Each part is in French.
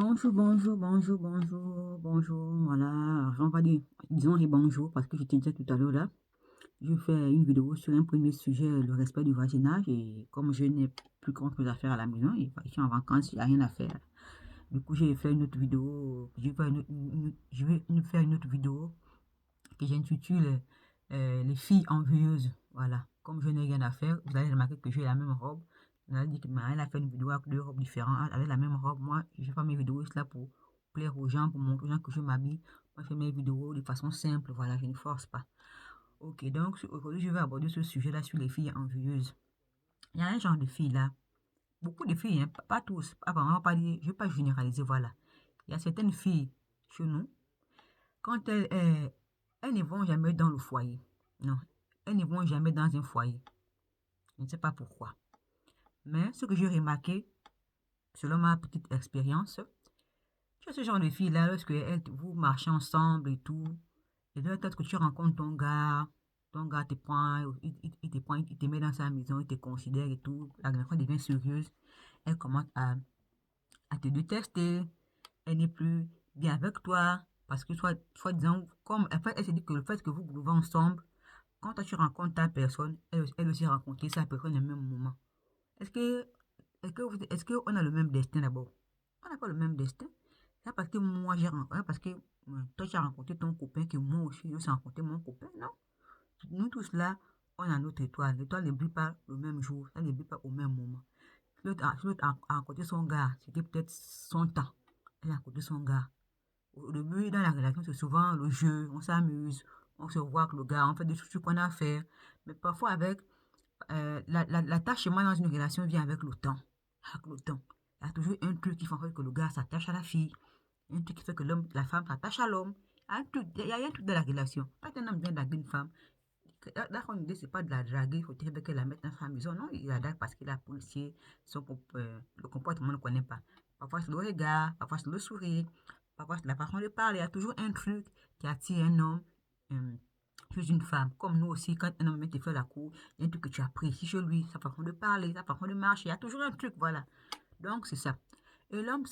Bonjour, bonjour, bonjour, bonjour, bonjour. Voilà, on va dire, disons et bonjour parce que je te disais tout à l'heure là. Je fais une vidéo sur un premier sujet, le respect du voisinage. Et comme je n'ai plus grand chose à faire à la maison, et je suis en vacances, il n'y a rien à faire. Du coup, j'ai fait une autre vidéo. Je vais faire une autre vidéo que j'intitule Les filles envieuses. Voilà, comme je n'ai rien à faire, vous allez remarquer que j'ai la même robe. On a dit que elle a fait une vidéo avec deux robes différentes, avec la même robe. Moi, je fais mes vidéos là pour plaire aux gens, pour montrer aux gens que je m'habille. Moi, je fais mes vidéos de façon simple, voilà, je ne force pas. Ok, donc aujourd'hui, je vais aborder ce sujet-là sur les filles envieuses. Il y a un genre de filles là, beaucoup de filles, hein, pas tous, apparemment pas dire, je ne vais pas généraliser, voilà. Il y a certaines filles chez nous, quand elles ne vont jamais dans le foyer. Non, elles ne vont jamais dans un foyer. Je ne sais pas pourquoi. Mais ce que j'ai remarqué, selon ma petite expérience, tu as ce genre de filles-là, lorsque vous marchez ensemble et tout, et peut-être que tu rencontres ton gars te prend, il te prend, il te met dans sa maison, il te considère et tout, la relation devient sérieuse, elle commence à te détester, elle n'est plus bien avec toi, parce que soit disant, comme, en fait, elle se dit que le fait que vous vivez ensemble, quand toi tu rencontres ta personne, elle aussi rencontre sa personne au même moment. Est-ce que, est-ce qu'on a le même destin d'abord? On n'a pas le même destin. C'est parce que moi j'ai rencontré, parce que toi tu as rencontré ton copain, que moi aussi j'ai rencontré mon copain, non? Nous tous là, on a notre étoile. L'étoile ne brille pas le même jour, elle ne brille pas au même moment. L'autre a rencontré son gars, c'était peut-être son temps. Elle a rencontré son gars. Au début, dans la relation, c'est souvent le jeu, on s'amuse, on se voit avec le gars, on fait des trucs qu'on a à faire. Mais parfois, avec l'attachement dans une relation vient avec le temps. Avec le temps. Il y a toujours un truc qui fait en fait que le gars s'attache à la fille, un truc qui fait que la femme s'attache à l'homme. Il y a un truc de la relation. Quand un homme vient draguer une femme, là, son idée, c'est pas de la draguer, il faut dire qu'elle la mette dans sa maison. Non, il la drague parce qu'il a apprécié le comportement, on ne connaît pas. Parfois, c'est le regard, parfois, c'est le sourire, parfois, c'est la façon de parler. Il y a toujours un truc qui attire un homme chez une femme. Comme nous aussi, quand un homme te fait la cour, il y a un truc que tu apprécies chez lui, sa façon de parler, sa façon de marcher. Il y a toujours un truc, voilà. Donc, c'est ça. Et l'homme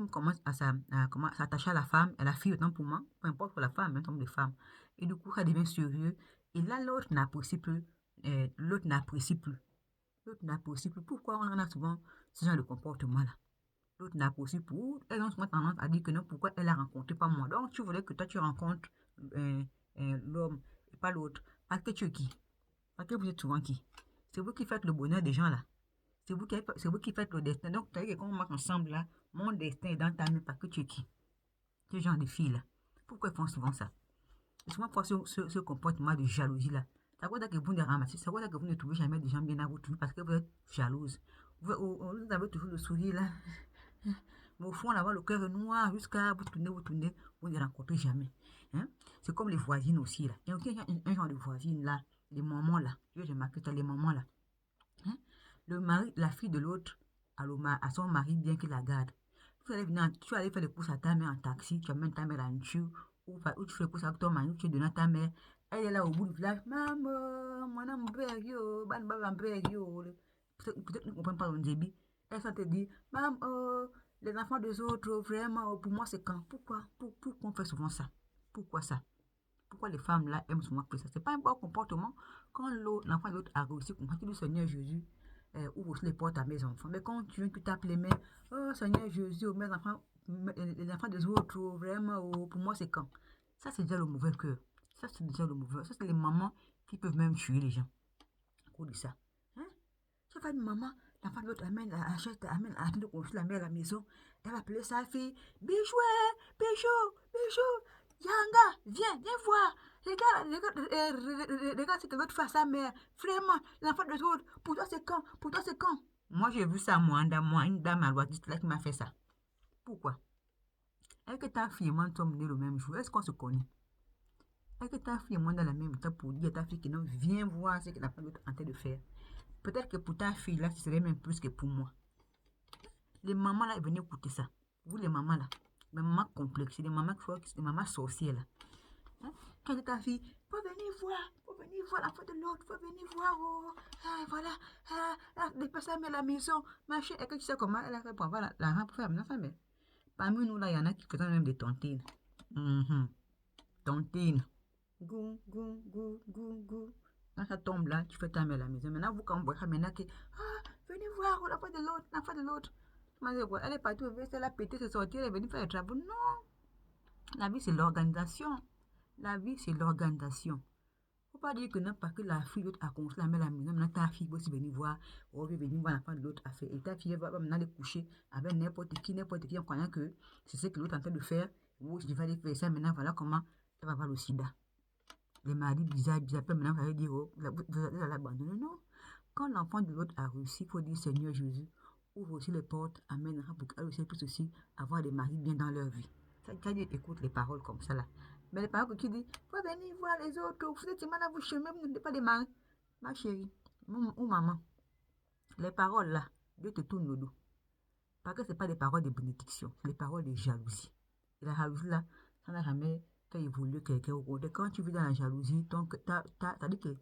commence à s'attacher à la femme, à la fille autant pour moi, peu importe pour la femme, un homme de femme. Et du coup, ça devient sérieux. Et là, l'autre n'apprécie plus. L'autre n'apprécie plus. L'autre n'apprécie plus. Pourquoi on en a souvent ce genre de comportement-là? L'autre n'apprécie plus. Elles ont souvent tendance à dire que non, pourquoi elle a rencontré pas moi. Donc, tu voulais que toi, tu rencontres euh, l'homme et pas l'autre. Parce que tu es qui? Parce que vous êtes souvent qui? C'est vous qui faites le bonheur des gens là. C'est vous qui faites le destin. Donc, tu as dit qu'on marche ensemble là. Mon destin est dans ta main parce que tu es qui? Ce genre de filles là. Pourquoi ils font souvent ça? Et souvent, pour ce comportement de jalousie là. Ça veut dire que vous ne ramassez, ça veut dire que vous ne trouvez jamais des gens bien à vous trouver parce que vous êtes jalouse. Vous avez toujours le sourire là. Mais au fond, là-bas, le cœur est noir jusqu'à vous tournez, vous ne les rencontrez jamais. Hein? C'est comme les voisines aussi là. Il y a aussi un genre de voisine là, les mamans là. Je vais remarquer ça, les mamans là. Hein? Le mari, la fille de l'autre à son mari bien qu'il la garde. Tu vas aller faire les courses à ta mère en taxi, tu amènes ta mère à une tue, ou tu fais les courses avec ton mari, tu donnes à ta mère. Elle est là au bout du village. Maman, mon père, yo, ban père, yo. Peut-être ne comprend pas le débit. Elle va te dire, maman, les enfants des autres, vraiment, pour moi, c'est quand? Pourquoi on fait souvent ça? Pourquoi ça? Pourquoi les femmes là aiment souvent faire ça? C'est pas un bon comportement. Quand l'enfant de l'autre a réussi, quand tu dis Seigneur Jésus, ouvre les portes à mes enfants. Mais quand tu viens, tu tapes les mains, oh Seigneur Jésus, mes enfants, les enfants des autres, vraiment, pour moi c'est quand? Ça c'est déjà le mauvais cœur. Ça c'est déjà le mauvais. Ça c'est les mamans qui peuvent même tuer les gens. À cause de ça. Hein? Tu vois une maman, l'enfant de l'autre amène, amène, attend de construire la mère à la maison. Elle va appeler sa fille, Bijoué, Bijou, Bijou, Yanga, viens voir. Regarde ce que l'autre fait à sa mère. Vraiment, l'enfant des autres, pour toi c'est quand? Pour toi c'est quand? Moi j'ai vu ça, moi, une dame à l'ouest là qui m'a fait ça. Pourquoi? Est-ce que ta fille et moi sommes nés le même jour? Est-ce qu'on se connaît? Est-ce que ta fille et moi dans la même temps pour dire à ta fille que non, viens voir ce que l'enfant de l'autre est en train de faire? Peut-être que pour ta fille là, ce serait même plus que pour moi. Les mamans là, venez écouter ça. Vous les mamans là, les mamans complexes, les mamans les mamans sorcières là. Hein? Quand ta fille, faut venir voir la faute de l'autre, faut venir voir, oh, voilà, dépêche ça, mais la maison, machin, et que tu sais comment elle a fait pour avoir l'argent pour faire amener sa mère. Parmi nous, là, il y en a qui font même des tontines. Tontines. Gou, gou, gou, gou, gou. Quand ça tombe là, tu fais ta à la maison. Maintenant, vous, quand vous voyez, maintenant, venez voir, on n'a pas de l'autre, on n'a pas de l'autre. Elle est partie, elle a pété, c'est sorti, elle est venue faire le travail. Non, la vie, c'est l'organisation. La vie, c'est l'organisation. Faut pas dire que non, parce que la fille l'autre a construit la maison, maintenant ta fille va aussi venir voir, ou va venir voir l'enfant de l'autre a fait. Et ta fille va maintenant aller coucher avec n'importe qui en croyant que c'est ce que l'autre est en train de faire. Ou je vais aller faire ça maintenant, voilà comment elle va voir le sida. Les maris bizarres, après maintenant, vous allez dire, oh, vous allez abandonner. Non. Quand l'enfant de l'autre a réussi, il faut dire Seigneur Jésus, ouvre aussi les portes, amène pour qu'elle aussi puisse aussi avoir des maris bien dans leur vie. Ça dit, écoute les paroles comme ça là. Mais les paroles que tu dis, faut venir voir les autres, vous êtes mal à vous chemin, vous n'êtes pas des maris. Ma chérie, ou maman, les paroles là, Dieu te tourne le dos. Parce que ce n'est pas des paroles de bénédiction, c'est des paroles de jalousie. Et la jalousie là, ça n'a jamais fait évoluer quelqu'un au côté. Quand tu vis dans la jalousie, t'as dit que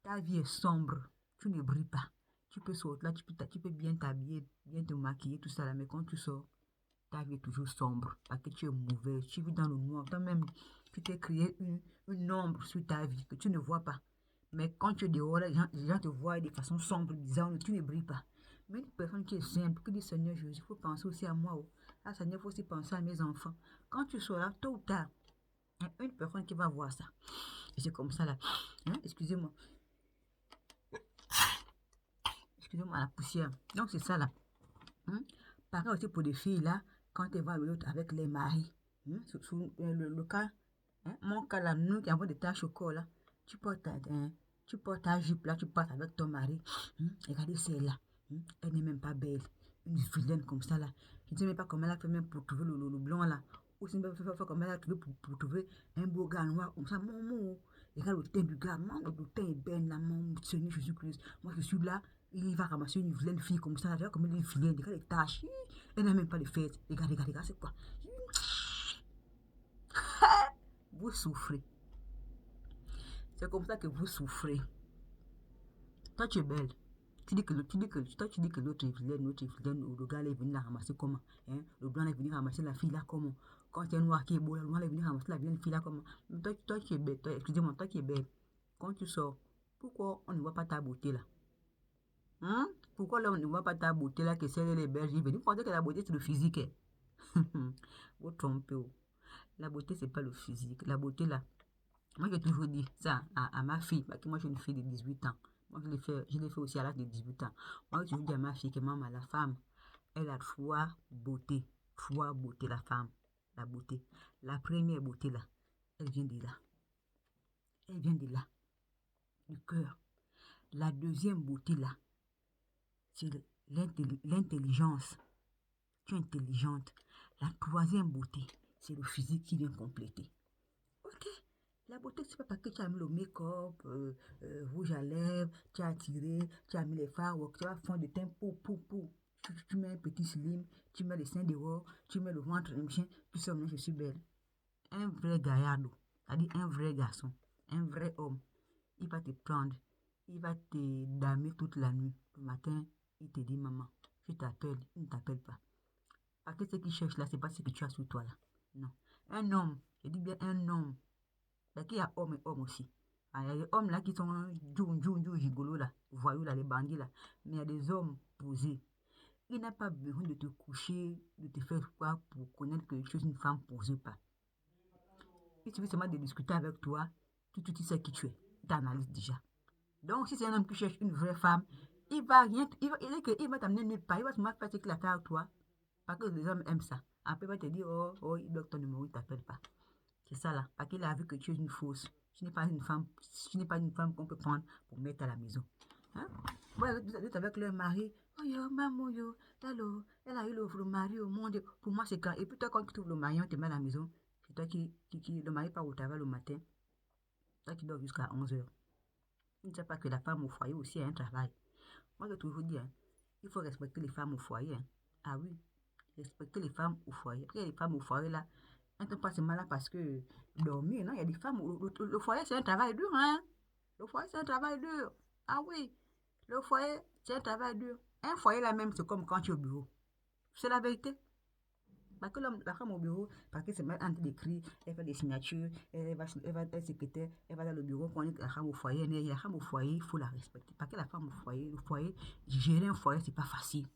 ta vie est sombre, tu ne brilles pas. Tu peux sortir là, tu peux bien t'habiller, bien te maquiller, tout ça là, mais quand tu sors, ta vie est toujours sombre, parce que tu es mauvais, tu vis dans le noir. Toi-même, tu t'es créé une ombre sur ta vie que tu ne vois pas. Mais quand tu es dehors, les gens te voient de façon sombre, bizarre, tu ne brilles pas. Mais une personne qui est simple, qui dit Seigneur Jésus, il faut penser aussi à moi. Ah, Seigneur, il faut aussi penser à mes enfants. Quand tu seras là, tôt ou tard, il y a une personne qui va voir ça. Et c'est comme ça là. Hein? Excusez-moi. Excusez-moi, la poussière. Donc c'est ça là. Hein? Pareil aussi pour des filles là, quand elles voient l'autre avec les maris. Hein? Sous le cas, hein? Mon cas là, nous qui avons des taches au corps là, tu portes ta jupe là, tu passes avec ton mari. Hein? Regardez celle-là. Hein? Elle n'est même pas belle. Une vilaine comme ça là. Je ne sais même pas comment elle a fait même pour trouver le blanc là. Ou sinon, elle fait comment elle a trouvé pour trouver un beau gars noir comme ça. Mon. Regarde le teint du gars. Le teint est belle là, mon Seigneur Jésus-Christ. Moi je suis là. Il va ramasser une vilaine fille comme ça. Regarde comme elle est vilaine. Regarde les taches. Elle n'a même pas de fesses. Regarde, c'est quoi? Vous souffrez. C'est comme ça que vous souffrez. Toi, tu es belle. Tu dis que l'autre est vilaine, ou le gars est venu la ramasser comment? Hein? Le blanc est venu ramasser la fille là comment? Quand c'est un noir qui est beau, le noir est venu ramasser la vilaine fille là comment? Toi qui es belle, excusez-moi, toi qui es belle, quand tu sors, pourquoi on ne voit pas ta beauté là? Hein? Pourquoi là on ne voit pas ta beauté là, que celle est belle? Vous pensez que la beauté c'est le physique? Vous trompez. La beauté c'est pas le physique. La beauté là, moi j'ai toujours dit ça à ma fille, parce que moi j'ai une fille de 18 ans. Moi je l'ai fait aussi à l'âge de 18 ans. Moi j'ai toujours dit à ma fille que maman, la femme, elle a trois beautés. Trois beautés, la femme. La beauté. La première beauté là, elle vient de là. Elle vient de là. Du cœur. La deuxième beauté là, c'est l'intelligence. Tu es intelligente. La troisième beauté, c'est le physique qui vient compléter. Ok. La beauté, c'est pas parce que tu as mis le make-up, rouge à lèvres, tu as tiré, tu as mis les fards, tu as fond de teint, pou. Tu mets un petit slim, tu mets les seins dehors, tu mets le ventre, le machin, tout ça, moi je suis belle. Un vrai gaillardo, c'est-à-dire un vrai garçon, un vrai homme, il va te prendre, il va te damer toute la nuit. Le matin, il te dit, maman, je t'appelle, il ne t'appelle pas. Parce que ce qu'il cherche là, c'est pas ce que tu as sur toi là. Non. Un homme, je dis bien un homme. Parce qu'il y a hommes et hommes aussi. Il y a des hommes là qui sont gigolos là, voyous là, les bandits là. Mais il y a des hommes posés. Il n'a pas besoin de te coucher, de te faire quoi pour connaître que tu es une femme posée pas. Il suffit seulement de discuter avec toi, tu sais qui tu es. Tu analyses déjà. Donc si c'est un homme qui cherche une vraie femme, il va rien, il va t'amener nulle part, il va seulement faire ce qu'il a fait avec toi. Parce que les hommes aiment ça. Après, il va te dire, oh, il bloque ton numéro, il ne t'appelle pas. C'est ça là. Parce qu'il a vu que tu es une fausse. Tu n'es pas une femme qu'on peut prendre pour mettre à la maison. Hein? Voilà, vous êtes avec leur mari. Oh yo, maman yo, elle a eu le mari au monde. Pour moi, c'est quand. Et puis toi, quand tu trouves le mari, on te met à la maison. C'est toi le mari part au travail le matin. Toi qui dors jusqu'à 11h. Tu ne sais pas que la femme au foyer aussi a un travail. Moi, je toujours dit, hein, il faut respecter les femmes au foyer. Hein. Ah oui, respecter les femmes au foyer. Après, les femmes au foyer là, elles ne sont pas seulement là parce que dormir, non, il y a des femmes, le foyer c'est un travail dur, hein. Le foyer c'est un travail dur. Ah oui, le foyer c'est un travail dur. Un foyer là même, c'est comme quand tu es au bureau. C'est la vérité. Parce que la femme au bureau, parce que c'est mal en train d'écrire, elle fait des signatures, elle va être secrétaire, elle va dans le bureau, quand on est la femme au foyer, la femme au foyer, il faut la respecter. Parce que la femme au foyer, le foyer, gérer un foyer, c'est pas facile.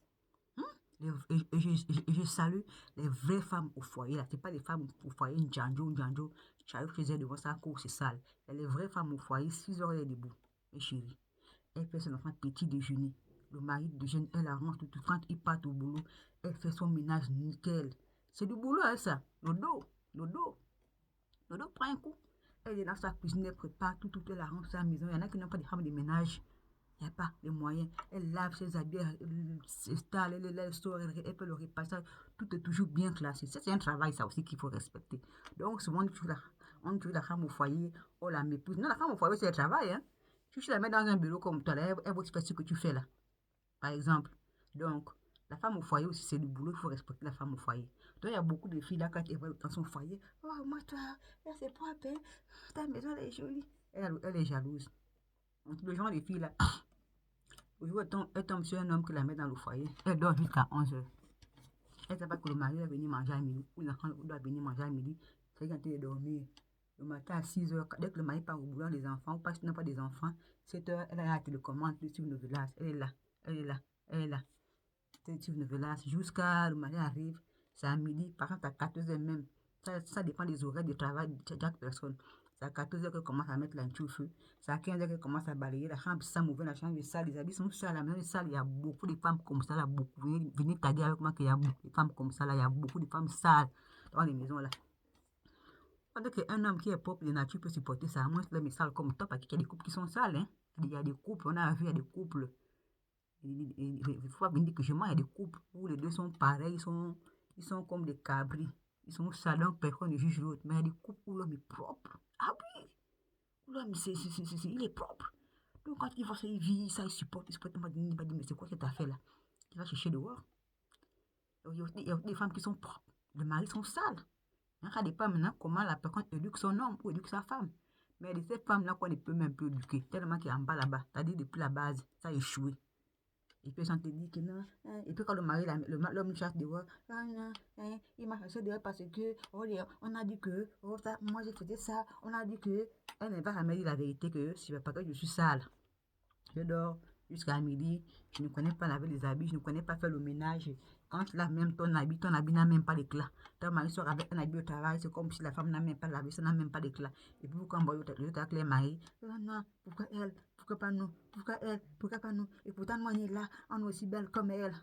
Et je salue les vraies femmes au foyer. Là, c'est pas les femmes au foyer, Ndjanjo, tu arrives chez elle devant sa cour, c'est sale. Il y a les vraies femmes au foyer, 6 heures, elle est debout. Mes chéris, elle fait son enfant petit déjeuner. Le mari déjeune, elle arrange tout. Quand il part au boulot, elle fait son ménage nickel. C'est du boulot, hein, ça. Le dos. Le dos prend un coup. Elle est dans sa cuisine, elle prépare tout, elle arrange sa maison. Il y en a qui n'ont pas de femmes de ménage. Il n'y a pas les moyens. Elle lave ses habits, elle s'installe, elle sort, elle fait le repassage. Tout est toujours bien classé. C'est un travail, ça aussi, qu'il faut respecter. Donc, souvent, on tue la femme au foyer, on la méprise. Non, la femme au foyer, c'est le travail. Hein. Si tu la mets dans un bureau comme toi, là, elle va faire ce que tu fais là, par exemple. Donc, la femme au foyer aussi, c'est du boulot, il faut respecter la femme au foyer. Donc, il y a beaucoup de filles là, quand elles vont dans son foyer, oh, moi, toi, là, c'est propre, hein. Ta maison, elle est jolie. Elle est jalouse. Donc, le genre de filles là, le jour où elle tombe sur un homme qui la met dans le foyer, elle dort jusqu'à 11 heures. Elle ne sait pas que le mari va venir manger à midi, ou l'enfant doit venir manger à midi, c'est quand elle est dormir. Le matin à 6 heures, dès que le mari part au boulot des enfants, ou parce qu'il n'a pas des enfants, 7 heures, elle a la télécommande sur une novelas. Elle est là, elle est là, elle est là. Sur une novelas jusqu'à le mari arrive, c'est à midi, par exemple à 14 heures même. Ça dépend des horaires de travail de chaque personne. C'est à 14 heures qu'elle commence à mettre la au feu. C'est à 15 heures qu'elle commence à balayer. La chambre sent mauvais, la chambre est sale, les habits sont sales, la maison est sale. Il y a beaucoup de femmes comme ça là, beaucoup. Venez t'aider avec moi qu'il y a beaucoup de femmes comme ça là. Il y a beaucoup de femmes sales dans les maisons là. Pendant qu'un homme qui est propre de nature peut supporter ça, à moins que l'homme est sale comme toi, parce qu'il y a des couples qui sont sales. Hein. Il y a des couples, on a vu, il y a des couples. Il faut pas venir que chez moi, il y a des couples où les deux sont pareils, ils sont comme des cabris. Ils sont sales, donc personne ne juge l'autre. Mais il y a des couples où l'homme est propre. Ah oui, l'homme, il est propre. Donc quand il voit ça, il vit ça, il supporte, il va dire, mais c'est quoi cette affaire-là? Il va chercher dehors. Il y a des femmes qui sont propres. Les maris sont sales. Ça dépend maintenant comment la personne éduque son homme ou éduque sa femme. Mais de ces femmes-là qu'on ne peut même plus éduquer, tellement qu'il est en bas là-bas. C'est-à-dire depuis la base, ça a échoué. Et puis, on te dit que non. Hein. Et puis, quand le mari, l'homme chasse dehors, ah, non, hein, il m'a chassé dehors parce que, oh, on a dit que, oh, ça, moi j'ai fait ça, on a dit que, elle ne va jamais dire la vérité que c'est parce que je suis sale. Je dors jusqu'à midi, je ne connais pas laver les habits, je ne connais pas faire le ménage. Quand tu laves même ton habit n'a même pas d'éclat. Ton mari sort avec un habit au travail, c'est comme si la femme n'a même pas lavé, ça n'a même pas d'éclat. Et puis quand on va avec les maris, oh non, pourquoi elle, pourquoi pas nous, pourquoi elle, pourquoi pas nous. Et pourtant, nous on est là, on est aussi belle comme elle.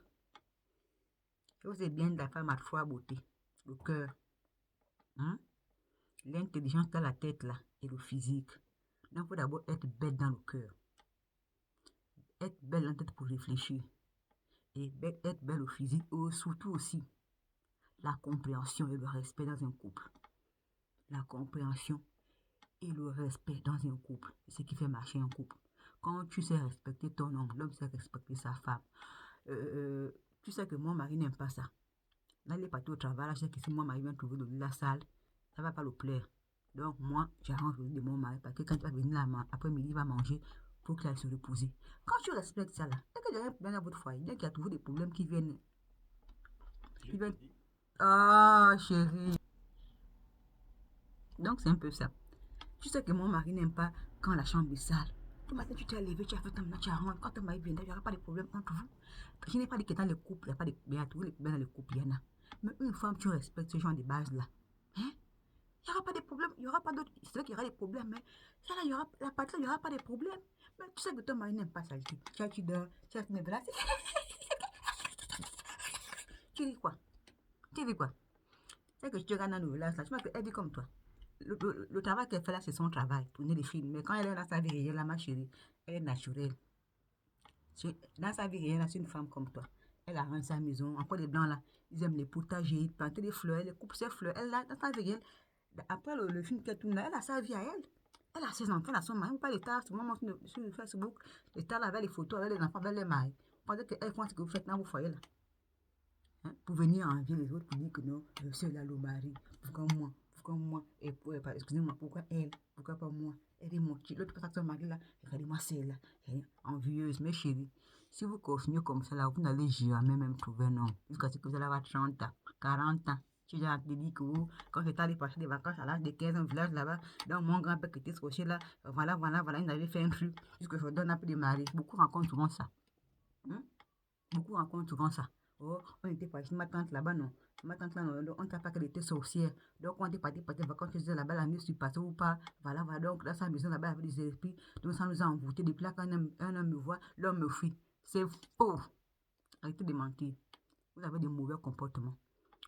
C'est bien de la femme à trois beautés, le cœur, hein? L'intelligence dans la tête là, et le physique. Donc il faut d'abord être belle dans le cœur. Être belle en tête pour réfléchir. Et être belle au physique, ou surtout aussi la compréhension et le respect dans un couple. La compréhension et le respect dans un couple, c'est ce qui fait marcher un couple. Quand tu sais respecter ton homme, l'homme sait respecter sa femme. Tu sais que mon mari n'aime pas ça. Là, il est parti au travail, là, je sais que si mon mari vient trouver de la salle, ça ne va pas le plaire. Donc, moi, j'arrange le de mon mari, parce que quand il va venir là, après-midi, il va manger, il faut qu'il aille se reposer. Quand tu respectes ça, là, dès que j'ai un problème dans votre foyer, dès qu'il y a toujours des problèmes qui viennent. Ah, chérie. Donc, c'est un peu ça. Tu sais que mon mari n'aime pas quand la chambre est sale. Le matin, tu t'es levé, tu as fait ton ménage, tu as rendu. Quand ton mari vient, il n'y aura pas de problème entre vous. Je n'ai pas dit que dans les couples, il n'y a pas de. Il y a toujours les problèmes dans les couples, il y en a. Mais une femme, tu respectes ce genre de base-là. Hein? Il n'y aura pas de problème, il n'y aura pas d'autres. C'est vrai qu'il y aura des problèmes, mais ça là, il y aura, la partie là, il n'y aura pas de problème. Mais tu sais que ton mari n'aime pas ça. Tu dors, tu as une place. Tu dis quoi? Tu dis quoi? C'est que je te regarde dans le village là, tu vois qu'elle dit comme toi. Le travail qu'elle fait là, c'est son travail, tourner les films. Mais quand elle est dans sa vie réelle, là, ma chérie, elle est naturelle. Dans sa vie réelle, c'est une femme comme toi. Elle arrange sa maison. Encore les blancs là, ils aiment les potagers, ils plantent des fleurs, elle coupe ses fleurs. Elle, là, dans sa vie réelle, après le film qu'elle tourne là, elle a sa vie à elle. Elle a ses enfants, elle a son mari. On parle d'état, souvent sur Facebook, l'état là avec les photos, avec les enfants, avec les maris. Pendant qu'elle font ce que vous faites dans vos foyers là. Hein, pour venir envier les autres, pour dire que non, c'est là le mari, pourquoi moi, et excusez-moi, pourquoi elle, pourquoi pas moi, elle est moitié, l'autre personne mari là, regardez-moi celle-là, envieuse, mes chéris, Si vous continuez comme ça, là, vous n'allez jamais même trouver un homme. Jusqu'à ce que vous allez avoir 30 ans, 40 ans. J'ai déjà dit que vous, quand j'étais allé passer des vacances à l'âge de 15 ans au village là-bas, donc mon grand-père qui était scotché là, voilà, il avait fait un truc, jusque je donne un peu de mari. Beaucoup rencontrent souvent ça. Hein? Beaucoup rencontrent souvent ça. Oh, on était parti, ma tante là-bas, non. Ma tante là, non, on ne savait pas qu'elle était sorcière. Donc, on était parti passer des vacances, je disais là-bas, la nuit, je suis passée ou pas. Voilà. Donc, là, sa maison là-bas, avec des esprits. Donc, ça nous a envoûtés. Depuis là, quand un homme me voit, l'homme me fuit. C'est faux. Arrêtez de mentir. Vous avez des mauvais comportements.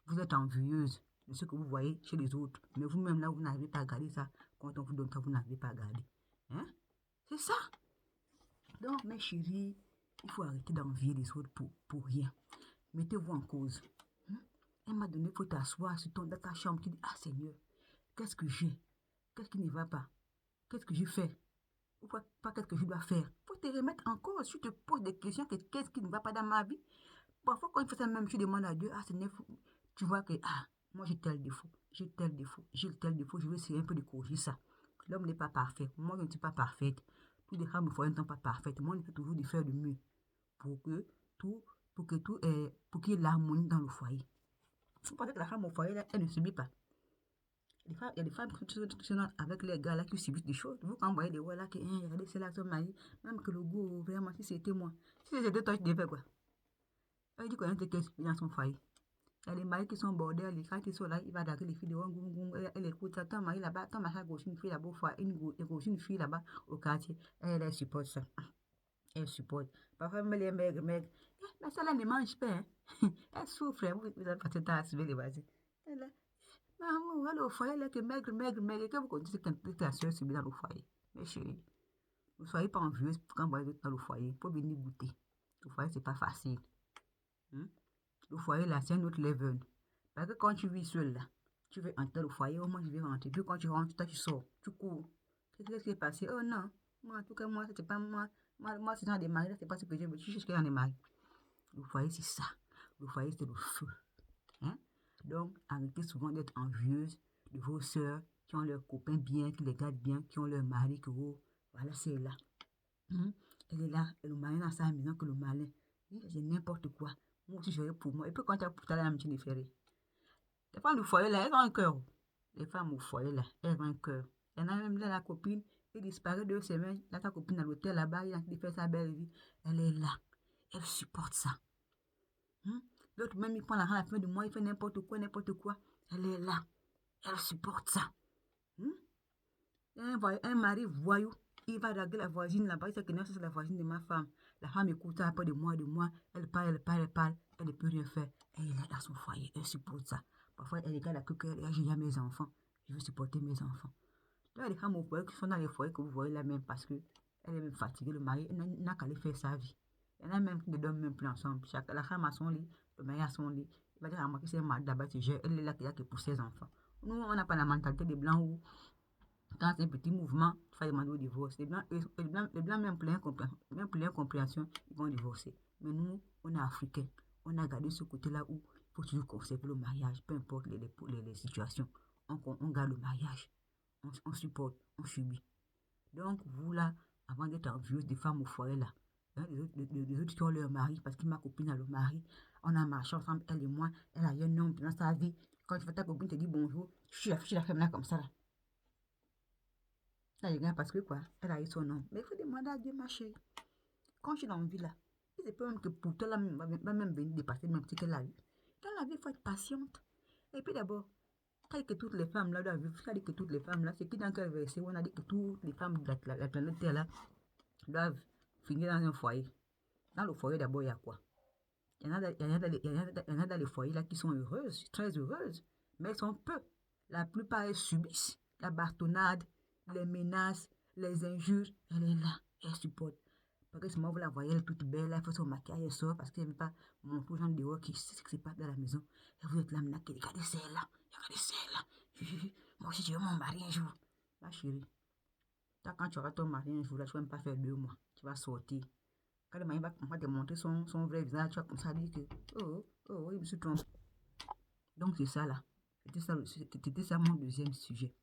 Vous êtes envieuse de ce que vous voyez chez les autres. Mais vous-même, là, vous n'arrivez pas à garder ça. Quand on vous donne ça, vous n'arrivez pas à garder. Hein? C'est ça. Donc, mes chéris, il faut arrêter d'envier les autres pour rien. Mettez-vous en cause. Elle m'a donné, il faut t'asseoir dans ta chambre. Tu dis, ah Seigneur, qu'est-ce que j'ai? Qu'est-ce qui ne va pas? Qu'est-ce que je fais? Ou pas qu'est-ce que je dois faire? Il faut te remettre en cause. Tu te poses des questions, qu'est-ce qui ne va pas dans ma vie? Parfois, quand il fait ça même, tu demandes à Dieu, ah Seigneur, tu vois que, ah, moi j'ai tel défaut, j'ai tel défaut, j'ai tel défaut, je vais essayer un peu de corriger ça. L'homme n'est pas parfait. Moi, je ne suis pas parfaite. Toutes les femmes au foyer ne sont pas parfaites. Moi, je fais toujours de faire le mieux pour que tout, pour qu'il y ait l'harmonie dans le foyer. Vous pensez que la femme au foyer, là, elle ne subit pas. Il y a des femmes qui sont avec les gars là qui subissent des choses. Vous, quand vous voyez des ouais là qui regardez, c'est là son mari, même que le goût, vraiment, si c'était moi. Si c'était toi, tu devais quoi? Elle dit qu'on était qu'elle subit dans son foyer. Il y a des maris qui sont bordés, les quand ils sont là, il va draguer les filles de Wangoum, elle écoute ça. Ton mari là-bas, ton mari gauche, une fille là-bas au foyer, une fille là-bas au quartier. Elle supporte ça. Elle supporte. Parfois, même les maigres. Mais celle-là ne mange pas. Hein. Elle souffre. Vous avez passé le temps à suivre les voisins. Elle est maman, elle est au foyer, elle est que maigre. Et que vous connaissez que ta soeur subit dans le foyer. Mais chérie, ne soyez pas envieuse quand vous voyez dans le foyer. Il faut venir goûter. Le foyer, c'est pas facile. Hein? Le foyer, là, c'est un autre level. Parce que quand tu vis seul, là, tu veux entrer au foyer, au moins je vais rentrer. Puis quand tu rentres, toi, tu sors, tu cours. Qu'est-ce qui est passé? Oh non, moi, en tout cas, moi, c'était pas moi. Moi, c'est dans des maris, là, c'est pas ce que je veux. Tu cherches dans des maris. Le foyer, c'est ça. Le foyer, c'est le feu. Hein? Donc, arrêtez souvent d'être envieuse de vos sœurs qui ont leurs copains bien, qui les gardent bien, qui ont leur mari, que vous, voilà, c'est là. Elle est là, et le mari dans sa maison, que le malin. C'est n'importe quoi. Moi aussi, je vais pour moi. Et puis, quand tu as pour ta la tu différé. Les femmes du foyer, là, elles ont un cœur. Les femmes au foyer, là, elles ont un cœur. Il y en a même là, la copine, elle disparaît 2 semaines. Là, ta copine à l'hôtel, là-bas, il a fait sa belle vie. Elle est là. Elle supporte ça. L'autre même, il prend l'argent à la fin du mois, il fait n'importe quoi. Elle est là. Elle supporte ça. Un mari voyou, il va draguer la voisine là-bas, il sait que non, c'est la voisine de ma femme. La femme écoute ça après de mois, elle parle, elle ne peut rien faire. Elle est là dans son foyer, elle supporte ça. Parfois, elle regarde la queue, elle dit, j'ai mes enfants, je veux supporter mes enfants. Il y a des femmes au foyer qui sont dans les foyers que vous voyez là même parce qu'elle est même fatiguée, le mari n'a qu'à aller faire sa vie. Il y en a même qui ne dorment même plus ensemble. La femme a son lit, le mari a son lit. Il va dire à moi que c'est un mari d'abord, elle est là qui a que pour ses enfants. Nous, on n'a pas la mentalité des blancs où quand c'est un petit mouvement, il faut demander au divorce. Les blancs même pour l'incompréhension, ils vont divorcer. Mais nous, on est africains. On a gardé ce côté-là où il faut toujours conserver le mariage, peu importe les situations. On garde le mariage. On supporte, on subit. Donc, vous là, avant d'être envieuse des femmes au foyer là, les autres qui ont leur mari, parce que ma copine a le mari, on a marché ensemble, elle et moi, elle a eu un homme dans sa vie. Quand tu fais ta copine te dit bonjour, je suis la femme là comme ça là. Là, je gagne parce que quoi, elle a eu son nom. Mais il faut demander à Dieu, ma chérie. Quand je suis dans une vie là, c'est pas même que pour toi là, va même venir dépasser même ce qu'elle a eu. Dans la vie, il faut être patiente. Et puis d'abord, quand il dit que toutes les femmes là doivent vivre, quand il dit que toutes les femmes là, c'est qui dans quel verset où on a dit que toutes les femmes de la planète Terre là doivent finir dans un foyer. Dans le foyer d'abord, il y a quoi? Il y en a dans les foyers là qui sont heureuses, très heureuses, mais elles sont peu. La plupart, elles subissent la bastonnade, les menaces, les injures. Elle est là, elle supporte. Parce que si moi, vous la voyez, elle est toute belle, elle fait son maquillage, elle sort parce qu'elle n'aime pas montrer aux gens dehors qui sait ce qui se passe dans la maison. Et vous êtes là, maintenant, regardez celle-là, regardez celle-là. Moi aussi, je veux mon mari un jour. Ma chérie, quand tu auras ton mari un jour, là, tu ne vas même pas faire 2 mois. Tu vas sortir. Quand le mari va te montrer son vrai visage, tu vas comme ça dire que, oh, il me suis trompé. Donc, c'est ça, là. C'était ça mon deuxième sujet.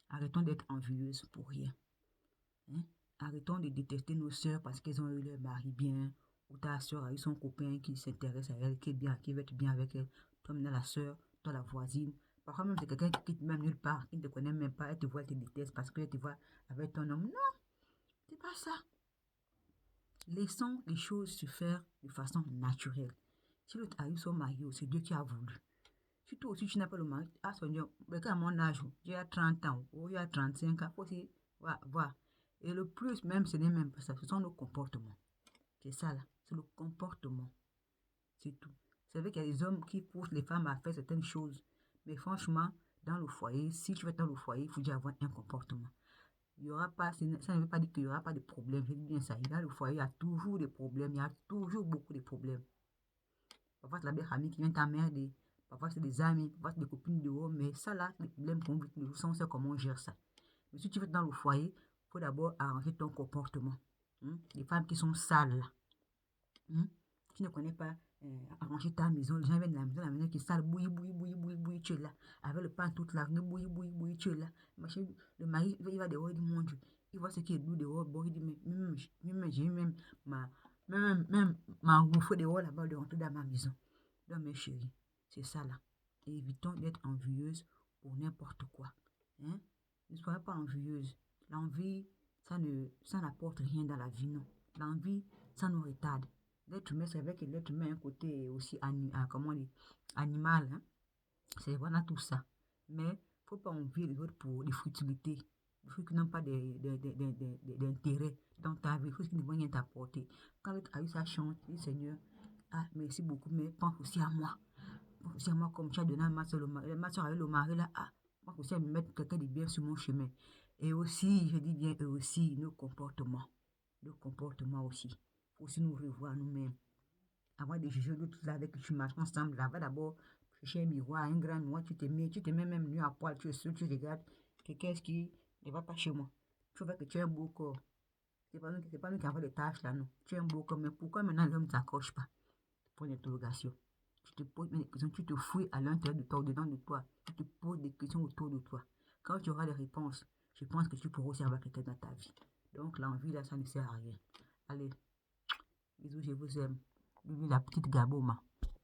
Arrêtons d'être envieuses pour rien. Hein? Arrêtons de détester nos sœurs parce qu'elles ont eu leur mari bien, ou ta soeur a eu son copain qui s'intéresse à elle, qui est bien, qui veut être bien avec elle. Toi, maintenant, la soeur, toi, la voisine. Parfois même, c'est quelqu'un qui quitte même nulle part, qui ne te connaît même pas, elle te voit, elle te déteste parce qu'elle te voit avec ton homme. Non, c'est pas ça. Laissons les choses se faire de façon naturelle. Si l'autre a eu son mari, c'est Dieu qui a voulu. Si toi aussi tu n'as pas le mari, ah Seigneur, à mon âge, j'ai 30 ans, ou j'ai 35 ans, faut aussi, voilà. Et le plus même, ce n'est même pas ça, ce sont nos comportements. C'est ça là, c'est le comportement. C'est tout. C'est vrai qu'il y a des hommes qui poussent les femmes à faire certaines choses. Mais franchement, dans le foyer, si tu vas dans le foyer, il faut déjà avoir un comportement. Il y aura pas, ça ne veut pas dire qu'il n'y aura pas de problème. Je dis bien ça. Dans le foyer, il y a toujours des problèmes. Il y a toujours beaucoup de problèmes. Parfois, c'est la belle amie qui vient t'emmerder. Parfois, c'est des amis. Parfois, c'est des copines dehors. Mais ça, là, les problèmes qu'on vit, on sait comment on gère ça. Mais si tu veux être dans le foyer, il faut d'abord arranger ton comportement. Les femmes qui sont sales, là. Tu ne connais pas arranger ta maison. Les gens viennent de la maison qui est sale. Bouillie, bouillie, bouillie, bouillie, bouillie, tu es là. Avec le pain toute la journée. Bouillie, bouillie, bouillie, tu es là. Le mari, il va dehors, il dit, mon Dieu. Il voit ce qui est doux dehors. Bon, il dit, mais j'ai même ma rouffe dehors là-bas de rentrer dans ma maison. Donc, mes chéris, c'est ça là. Et évitons d'être envieuses pour n'importe quoi. Hein? Ne soyez pas envieuse. L'envie, ça n'apporte rien dans la vie, non. L'envie, ça nous retarde. L'être humain, c'est vrai que l'être humain a un côté aussi comment on dit, animal. Hein? C'est voilà tout ça. Mais il ne faut pas envier les autres pour des futilités. Des choses qui n'ont pas d'intérêt dans ta vie, des choses qui ne vont rien t'apporter. Quand l'autre a eu sa chance, il dit Seigneur, ah, merci beaucoup, mais pense aussi à moi. Pense aussi à moi comme tu as donné à ma soeur, ma soeur a eu le mari là. Ah, pense aussi à me mettre quelqu'un de bien sur mon chemin. Et aussi, je dis bien, et aussi, nos comportements. Nos comportements aussi. Il faut aussi nous revoir nous-mêmes. Avant de juger l'autre là avec qui tu marches ensemble, là, va d'abord chercher un miroir, un grand miroir, tu te mets même nu à poil, tu es seul, tu regardes, qu'est-ce qui ne va pas chez moi. Tu vois que tu as un beau corps. C'est pas nous qui avons les tâches là, non. Tu as un beau corps, mais pourquoi maintenant l'homme ne t'accroche pas? Point d'interrogation. Tu te poses des questions, tu te fouilles à l'intérieur de toi, dedans de toi. Tu te poses des questions autour de toi. Quand tu auras les réponses, je pense que tu pourras aussi avoir quelqu'un dans ta vie. Donc l'envie là, ça ne sert à rien. Allez, bisous, je vous aime. Lui, la petite Gaboma.